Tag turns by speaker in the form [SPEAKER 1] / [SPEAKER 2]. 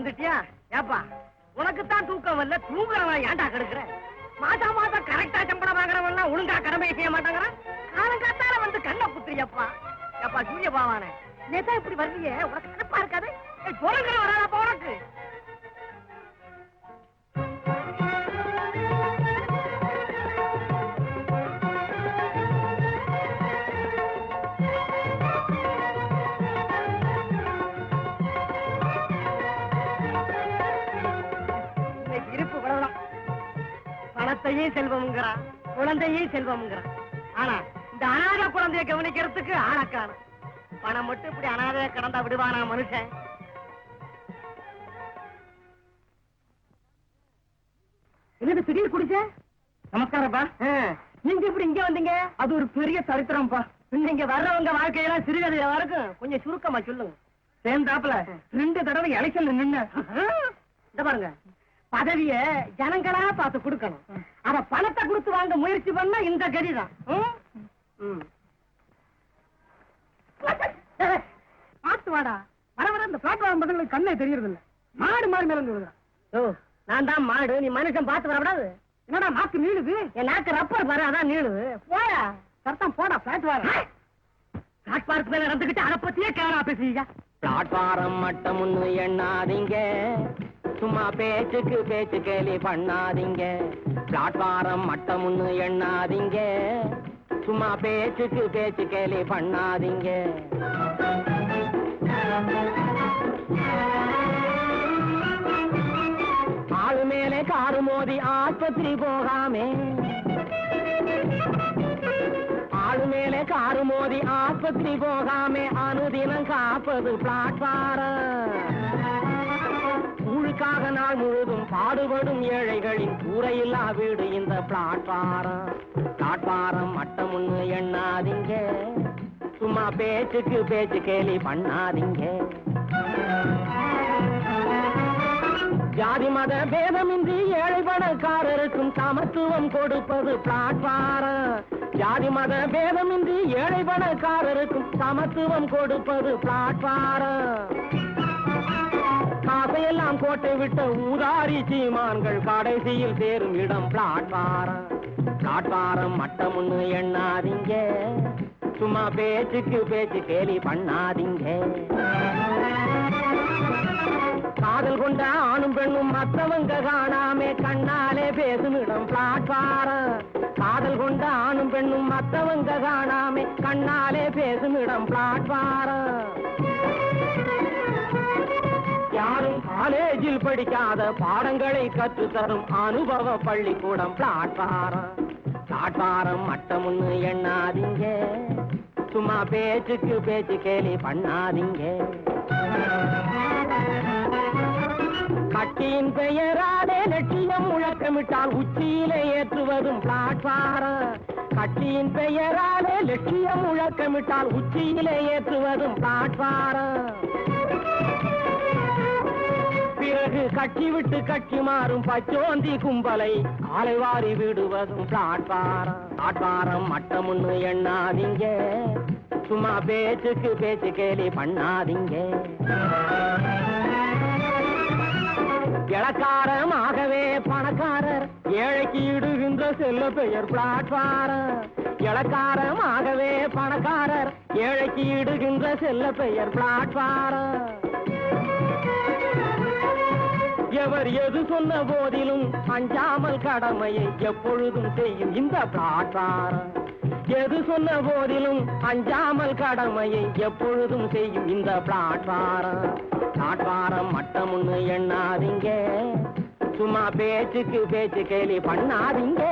[SPEAKER 1] வந்துட்டியா? ஏப்பா உனக்குத்தான் தூக்கம் வரல, தூங்குறவன் ஏன்டா கெடுக்கிற? மாசம் மாசம் கரெக்டா சம்பளம் வாங்குறவன் ஒழுங்கா கடமையை செய்ய மாட்டாங்கிறான். காலங்காத்தால வந்து கண்ணை குத்துறியப்பா. ஏப்பா சூரிய பாவானே, நேத்தா இப்படி வரலையே, உனக்கு நினைப்பா இருக்காது? குரங்குற வராதப்பா உனக்கு. இருப்பு வளரலாம், பணத்தையே செல்வம்ங்கிறான், குழந்தையே செல்வம்ங்கிறான். ஆனா இந்த அநாத குழந்தைய கவனிக்கிறதுக்கு ஆளக்கான பணம் மட்டும் இப்படி அநாதைய கடந்தா விடுவானா மனுஷன்? என்னது திடீர் குடிச்ச? நமஸ்காரப்பா. நீங்க இப்படி இங்க வந்தீங்க? அது ஒரு பெரிய சரித்திரம்ப்பா. நீங்க வர்றவங்க வாழ்க்கையெல்லாம் சிறுகதையா இருக்கும், கொஞ்சம் சுருக்கமா சொல்லுங்க. சேர்ந்தாப்புல 2 தடவை எலெக்ஷன்ல நின்னு இந்த பாருங்க, பதவிய ஜனங்களா பார்த்து கொடுக்கணும். அத பணத்தை கொடுத்து வாங்க முயற்சி பண்ணா இந்த கதிதான். பார்த்து வாடா, வர வர இந்த பிளாட்ஃபார்ம் பசங்களுக்கு கண்ணே தெரியறது இல்ல. மாடு மாடு மேல விழுகிறான். நான் தான் மாடு, நீ மனுஷன் பார்த்து வரக்கூடாது. என்னடா நாக்கு நீளுது? என் நாக்கு ரப்பர் பாரு, அதான் நீளுது. போயா சத்தம் போடா. பிளாட்ஃபார்ம் மேல நடந்துகிட்டு அதை பத்தியே கேரா பேசுறீங்க.
[SPEAKER 2] பிளாட்பாரம் மட்டம் ஒண்ணு எண்ணாதீங்க, சும்மா பேச்சுக்கு பேச்சு கேலி பண்ணாதீங்க. பிளாட்பாரம் மட்டம் ஒண்ணு எண்ணாதீங்க, சும்மா பேச்சுக்கு பேச்சு கேலி பண்ணாதீங்க. ஆளு மேலே காரு மோதி ஆஸ்பத்திரி போகாமே, ஆளு மேலே காரு மோதி ஆஸ்பத்திரி போகாமே, அனுதினம் காப்பது பிளாட்பாரம். ஊழுக்காக நாள் முழுதும் பாடுபடும் ஏழைகளின் கூரையில்லா வீடு இந்த பிளாட்பாரம். பிளாட்பாரம் மட்டம் ஒண்ணு எண்ணாதீங்க, சும்மா பேச்சுக்கு பேச்சு கேலி பண்ணாதீங்க. ஜாதி மத பேதமின்றி ஏழை பணக்காரருக்கும் சமத்துவம் கொடுப்பது பிளாட்பாரம். ஜாதி மத பேதமின்றி ஏழை பணக்காரருக்கும் சமத்துவம் கொடுப்பது பிளாட்பாரம். காசையெல்லாம் கோட்டை விட்ட ஊதாரி சீமான்கள் கடைசியில் சேரும் இடம் பிளாட்பாரம். பிளாட்பாரம் மட்டம் ஒண்ணு எண்ணாதீங்க, சும்மா பேச்சுக்கு பேச்சு கேலி பண்ணாதீங்க. காதல் கொண்ட ஆணும் பெண்ணும் மத்தவங்க காணாமே கண்ணாலே பேசும் இடம் பிளாட்பாரம். காதல் கொண்ட ஆணும் பெண்ணும் மத்தவங்க காணாமே கண்ணாலே பேசும் இடம் பிளாட்பாரம். யாரும் காலேஜில் படிக்காத பாடங்களை கற்று தரும் அனுபவ பள்ளிக்கூடம் பிளாட்பாரம். பிளாட்பாரம் மட்டம் ஒண்ணு எண்ணாதீங்க, சும்மா பேச்சுக்கு பேச்சு கேலி பண்ணாதீங்க. கட்சியின் பெயராலே லட்சியம் முழக்கமிட்டால் உச்சியிலே ஏற்றுவதும் பிளாட்பாரம். கட்சியின் பெயராலே லட்சியம் முழக்கமிட்டால் உச்சியிலே ஏற்றுவதும் பிளாட்பாரம். பிறகு கட்சி விட்டு கட்சி மாறும் பச்சோந்தி கும்பலை காலைவாரி விடுவதும் பிளாட்பாரம். பிளாட்பாரம் மட்டம் ஒண்ணு எண்ணாதீங்க, சும்மா பேச்சுக்கு பேச்சு கேலி பண்ணாதீங்க. இளக்காரமாகவே பணக்காரர் ஏழைக்கு இடுகின்ற செல்ல பெயர் பிளாட்பாரம். இளக்காரமாகவே பணக்காரர் ஏழைக்கு இடுகின்ற செல்ல பெயர் பிளாட்பாரம். எவர் எது சொன்ன போதிலும் அஞ்சாமல் கடமையை எப்பொழுதும் செய்யும் இந்த பிளாட்பாரம். எது சொன்ன போதிலும் அஞ்சாமல் கடமையை எப்பொழுதும் செய்யும் இந்த பிளாட்பாரம். பிளாட்பாரம் மட்டம் ஒண்ணு எண்ணாதீங்க, சும்மா பேச்சுக்கு பேச்சு கேலி பண்ணாதீங்க.